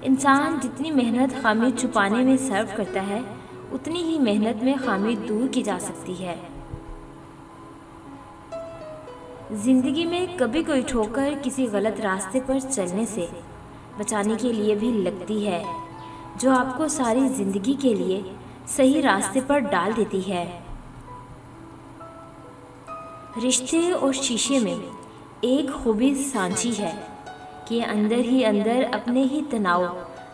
इंसान जितनी मेहनत खामी छुपाने में सर्व करता है, उतनी ही मेहनत में खामी दूर की जा सकती है। जिंदगी में कभी कोई ठोकर किसी गलत रास्ते पर चलने से बचाने के लिए भी लगती है, जो आपको सारी जिंदगी के लिए सही रास्ते पर डाल देती है। रिश्ते और शीशे में एक खूबी सांझी है कि अंदर ही अंदर अपने ही तनाव,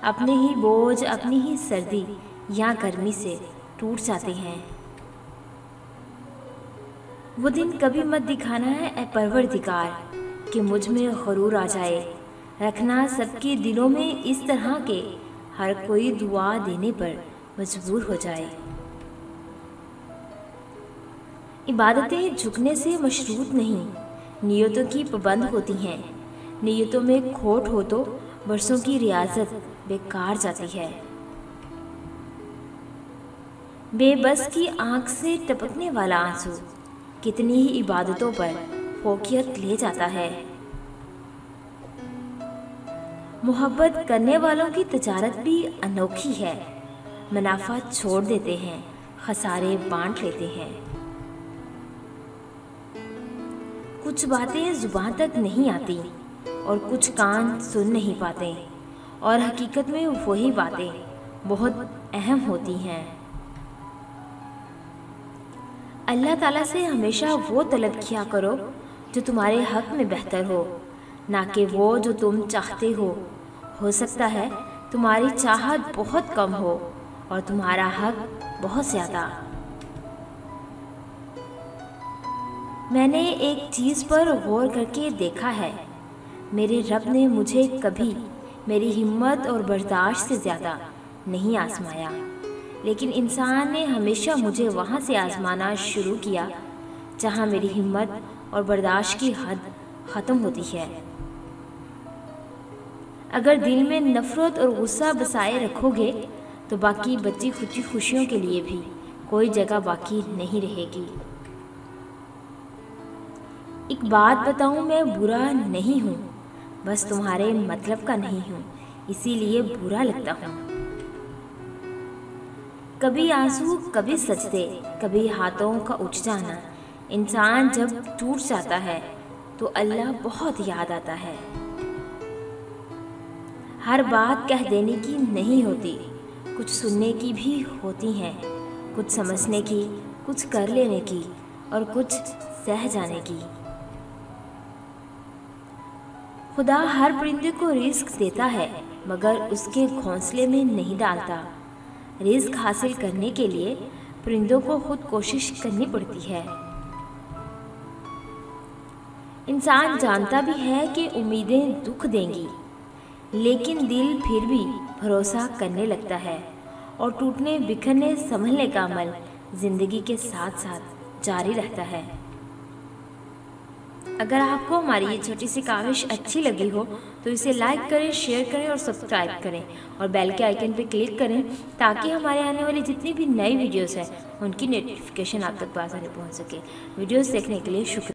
अपने ही बोझ, अपनी ही सर्दी या गर्मी से टूट जाते हैं। वो दिन कभी मत दिखाना है ए परवरदिगार कि मुझ में गुरूर आ जाए। रखना सबके दिलों में इस तरह के हर कोई दुआ देने पर मजबूर हो जाए। इबादतें झुकने से मशरूत नहीं, नियतों की पाबंद होती हैं। नियतों में खोट हो तो बरसों की रियाजत बेकार जाती है। बेबस की आंख से टपकने वाला आंसू कितनी ही इबादतों पर फोकियत ले जाता है। मोहब्बत करने वालों की तजारत भी अनोखी है। मुनाफा छोड़ देते हैं, खसारे बांट लेते हैं। कुछ बातें जुबान तक नहीं आती और कुछ कान सुन नहीं पाते, और हकीकत में वही बातें बहुत अहम होती हैं। अल्लाह ताला से हमेशा वो तलब किया करो जो तुम्हारे हक में बेहतर हो, ना कि वो जो तुम चाहते हो। हो सकता है तुम्हारी चाहत बहुत कम हो और तुम्हारा हक बहुत ज़्यादा। मैंने एक चीज़ पर गौर करके देखा है, मेरे रब ने मुझे कभी मेरी हिम्मत और बर्दाश्त से ज़्यादा नहीं आजमाया, लेकिन इंसान ने हमेशा मुझे वहाँ से आजमाना शुरू किया जहाँ मेरी हिम्मत और बर्दाश्त की हद ख़त्म होती है। अगर दिल में नफ़रत और गुस्सा बसाए रखोगे तो बाकी बची खुची खुशियों के लिए भी कोई जगह बाकी नहीं रहेगी। एक बात बताऊं, मैं बुरा नहीं हूँ, बस तुम्हारे मतलब का नहीं हूँ, इसीलिए बुरा लगता हूँ। कभी आंसू, कभी सजदे, कभी हाथों का उठ जाना। इंसान जब टूट जाता है तो अल्लाह बहुत याद आता है। हर बात कह देने की नहीं होती, कुछ सुनने की भी होती हैं, कुछ समझने की, कुछ कर लेने की और कुछ सह जाने की। खुदा हर परिंदे को रिस्क देता है, मगर उसके घोंसले में नहीं डालता। रिस्क हासिल करने के लिए परिंदों को खुद कोशिश करनी पड़ती है। इंसान जानता भी है कि उम्मीदें दुख देंगी, लेकिन दिल फिर भी भरोसा करने लगता है और टूटने बिखरने संभलने का अमल जिंदगी के साथ साथ जारी रहता है। अगर आपको हमारी ये छोटी सी काविश अच्छी लगी हो तो इसे लाइक करें, शेयर करें और सब्सक्राइब करें और बेल के आइकन पर क्लिक करें, ताकि हमारे आने वाली जितनी भी नई वीडियोस हैं उनकी नोटिफिकेशन आप तक आसानी पहुंच सके। वीडियोस देखने के लिए शुक्रिया।